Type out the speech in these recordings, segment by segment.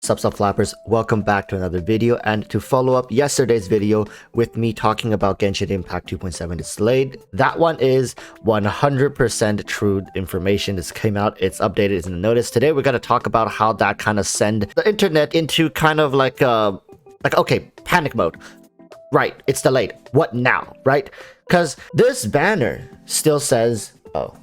Sup flappers, welcome back to another video, and to follow up yesterday's video with me talking about Genshin Impact 2.7 is delayed. That one is 100% true information. This came out, it's updated, it's in the notice. Today we're going to talk about how that kind of send the internet into kind of like okay, panic mode. Right, it's delayed. What now, right? Because this banner still says, oh,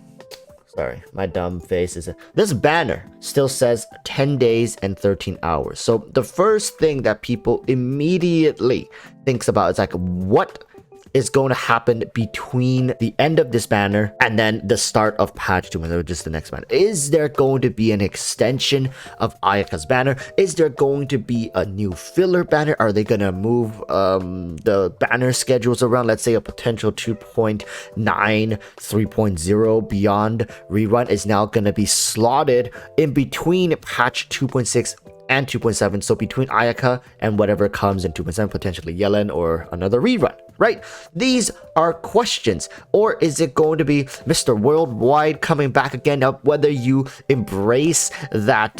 sorry, my dumb face is... This banner still says 10 days and 13 hours. So the first thing that people immediately thinks about is like, what is going to happen between the end of this banner and then the start of patch 2, or just the next banner? Is there going to be an extension of Ayaka's banner? Is there going to be a new filler banner? Are they going to move the banner schedules around? Let's say a potential 2.9 3.0 beyond rerun is now going to be slotted in between patch 2.6 and 2.7, so between Ayaka and whatever comes in 2.7, potentially Yellen or another rerun, right? These are questions. Or is it going to be Mr. Worldwide coming back again? Now, whether you embrace that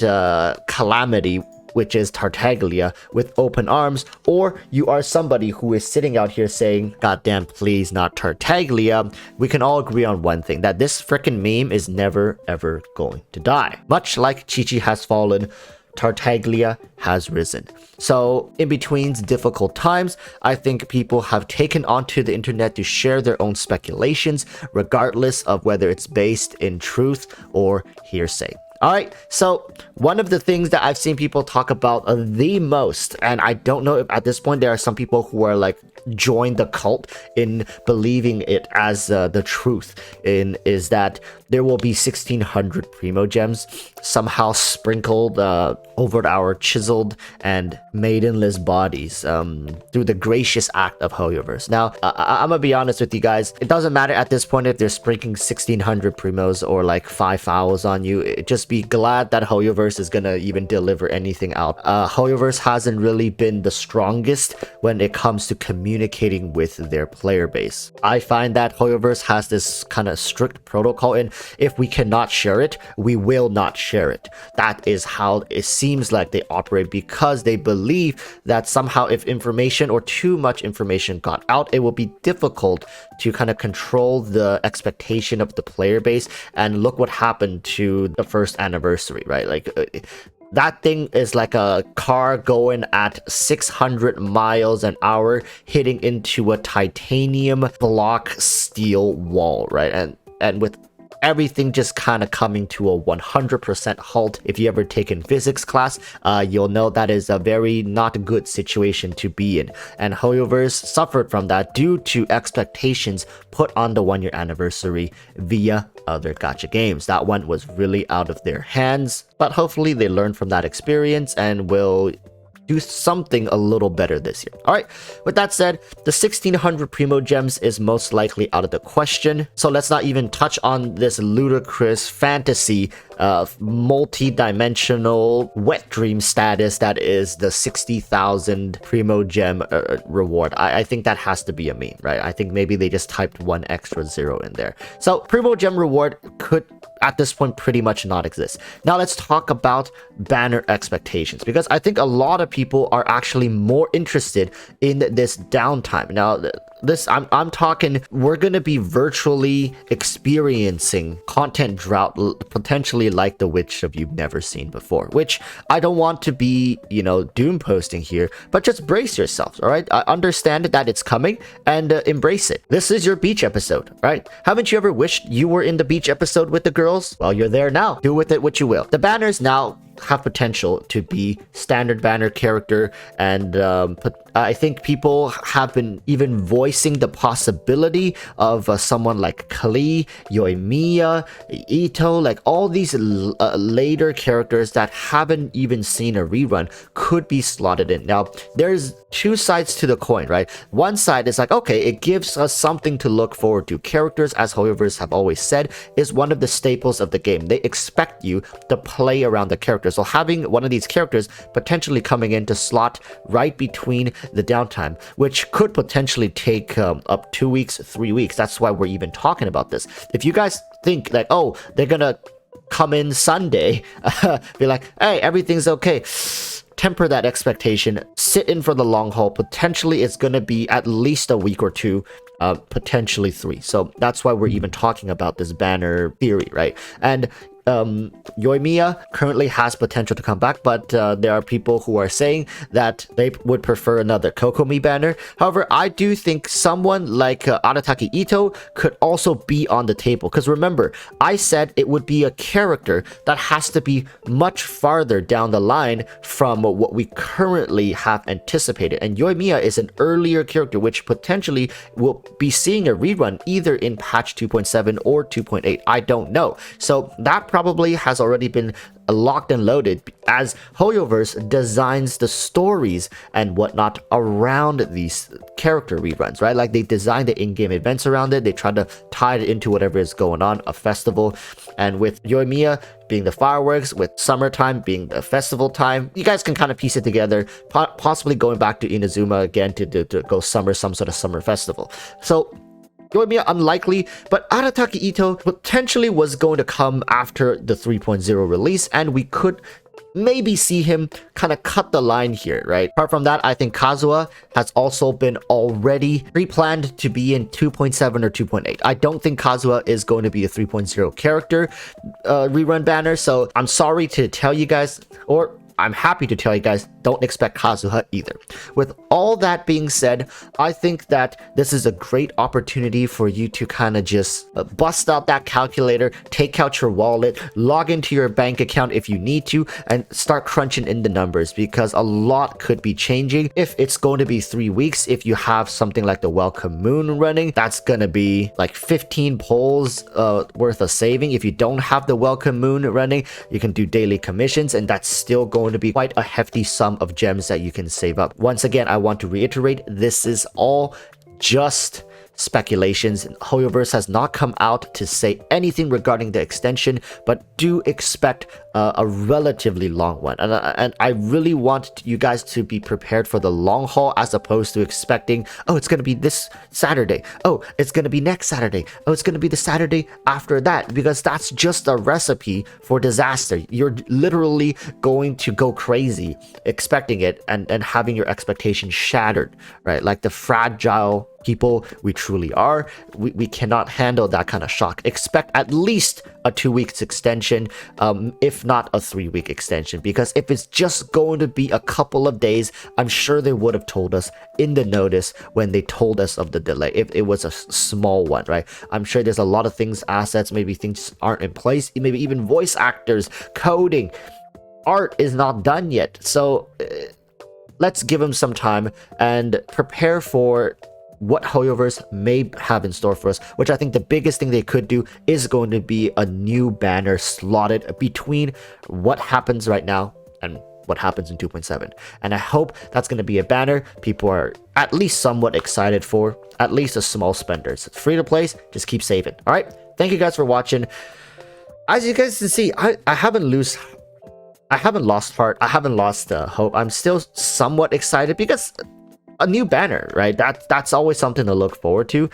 calamity, which is Tartaglia, with open arms, or you are somebody who is sitting out here saying, goddamn, please, not Tartaglia, we can all agree on one thing, that this freaking meme is never, ever going to die. Much like Chi-Chi has fallen, Tartaglia has risen. So in between difficult times, I think people have taken onto the internet to share their own speculations, regardless of whether it's based in truth or hearsay. Alright, so one of the things that I've seen people talk about the most, and I don't know if at this point there are some people who are like joined the cult in believing it as the truth, is that there will be 1600 primo gems somehow sprinkled over our chiseled and maidenless bodies through the gracious act of Hoyoverse. Now, I'm gonna be honest with you guys, it doesn't matter at this point if they're sprinkling 1600 primos or like 5 fouls on you. Just be glad that Hoyoverse is gonna even deliver anything out. Hoyoverse hasn't really been the strongest when it comes to communicating with their player base. I find that Hoyoverse has this kind of strict protocol, and if we cannot share it, we will not share it. That is how it seems like they operate, because they believe that somehow if information or too much information got out, it will be difficult to kind of control the expectation of the player base. And look what happened to the first anniversary, right? Like that thing is like a car going at 600 miles an hour hitting into a titanium block steel wall, right? And with everything just kind of coming to a 100% halt. If you ever taken physics class, you'll know that is a very not good situation to be in. And Hoyoverse suffered from that due to expectations put on the 1-year anniversary via other gacha games. That one was really out of their hands, but hopefully they learned from that experience and will do something a little better this year. All right, with that said, the 1600 primo gems is most likely out of the question, so let's not even touch on this ludicrous fantasy multi-dimensional wet dream status that is the 60,000 primo gem reward. I think that has to be a meme, right? I think maybe they just typed one extra zero in there. So primo gem reward could at this point pretty much not exist. Now let's talk about banner expectations, because I think a lot of people are actually more interested in this downtime. Now this I'm talking, we're gonna be virtually experiencing content drought, potentially like the which of you've never seen before, which I don't want to be, you know, doom posting here, but just brace yourselves. All right, I understand that it's coming, and embrace it. This is your beach episode, right? Haven't you ever wished you were in the beach episode with the girls? Well, you're there now. Do with it what you will. The banners now have potential to be standard banner character, and I think people have been even voicing the possibility of someone like Klee, Yoimiya, Ito, like all these later characters that haven't even seen a rerun could be slotted in. Now, there's two sides to the coin, right? One side is like, okay, it gives us something to look forward to. Characters, as Hoyoverse have always said, is one of the staples of the game. They expect you to play around the characters. So having one of these characters potentially coming in to slot right between the downtime, which could potentially take up 2 weeks, 3 weeks. That's why we're even talking about this. If you guys think like, oh, they're gonna come in Sunday, be like, hey, everything's okay. temper that expectation, sit in for the long haul. Potentially it's going to be at least a week or two, potentially 3. So that's why we're even talking about this banner theory, right? And Yoimiya currently has potential to come back, but there are people who are saying that they would prefer another Kokomi banner. However, I do think someone like Arataki Ito could also be on the table, because remember, I said it would be a character that has to be much farther down the line from what we currently have anticipated, and Yoimiya is an earlier character which potentially will be seeing a rerun either in patch 2.7 or 2.8. I don't know. So that probably has already been locked and loaded as Hoyoverse designs the stories and whatnot around these character reruns, right? Like they design the in-game events around it, they try to tie it into whatever is going on, a festival. And with Yoimiya being the fireworks, with summertime being the festival time, you guys can kind of piece it together, possibly going back to Inazuma again to go summer, some sort of summer festival. So Yoimiya unlikely, but Arataki Ito potentially was going to come after the 3.0 release, and we could maybe see him kind of cut the line here, right? Apart from that, I think Kazuha has also been already pre-planned to be in 2.7 or 2.8. I don't think Kazuha is going to be a 3.0 character rerun banner, so I'm sorry to tell you guys, or I'm happy to tell you guys, don't expect Kazuha either. With all that being said, I think that this is a great opportunity for you to kind of just bust out that calculator, take out your wallet, log into your bank account if you need to, and start crunching in the numbers, because a lot could be changing. If it's going to be 3 weeks, if you have something like the Welcome Moon running, that's going to be like 15 polls worth of saving. If you don't have the Welcome Moon running, you can do daily commissions, and that's still going to be quite a hefty sum of gems that you can save up. Once again, I want to reiterate, this is all just speculations. Hoyoverse has not come out to say anything regarding the extension, but do expect a relatively long one, and I really want you guys to be prepared for the long haul, as opposed to expecting, oh, it's gonna be this Saturday, oh, it's gonna be next Saturday, oh, it's gonna be the Saturday after that, because that's just a recipe for disaster. You're literally going to go crazy expecting it and having your expectations shattered, right? Like the fragile people we truly are, we cannot handle that kind of shock. Expect at least a 2 weeks extension, if not a 3-week extension, because if it's just going to be a couple of days, I'm sure they would have told us in the notice when they told us of the delay, if it was a small one, right? I'm sure there's a lot of things, assets, maybe things aren't in place, maybe even voice actors, coding, art is not done yet. So let's give them some time and prepare for what Hoyoverse may have in store for us, which I think the biggest thing they could do is going to be a new banner slotted between what happens right now and what happens in 2.7. And I hope that's going to be a banner people are at least somewhat excited for, at least a small spenders. It's free to play, just keep saving. All right, thank you guys for watching. As you guys can see, I haven't lost heart, I haven't lost hope. I'm still somewhat excited because a new banner, right? That's always something to look forward to.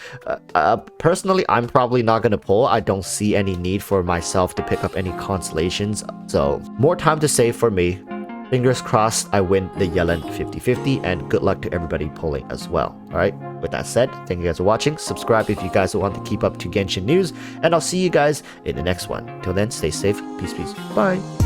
Personally, I'm probably not gonna pull. I don't see any need for myself to pick up any constellations, so more time to save for me. Fingers crossed I win the Yellen 50-50, and good luck to everybody pulling as well. All right, with that said, thank you guys for watching. Subscribe if you guys want to keep up to Genshin news, and I'll see you guys in the next one. Till then, stay safe, peace, bye.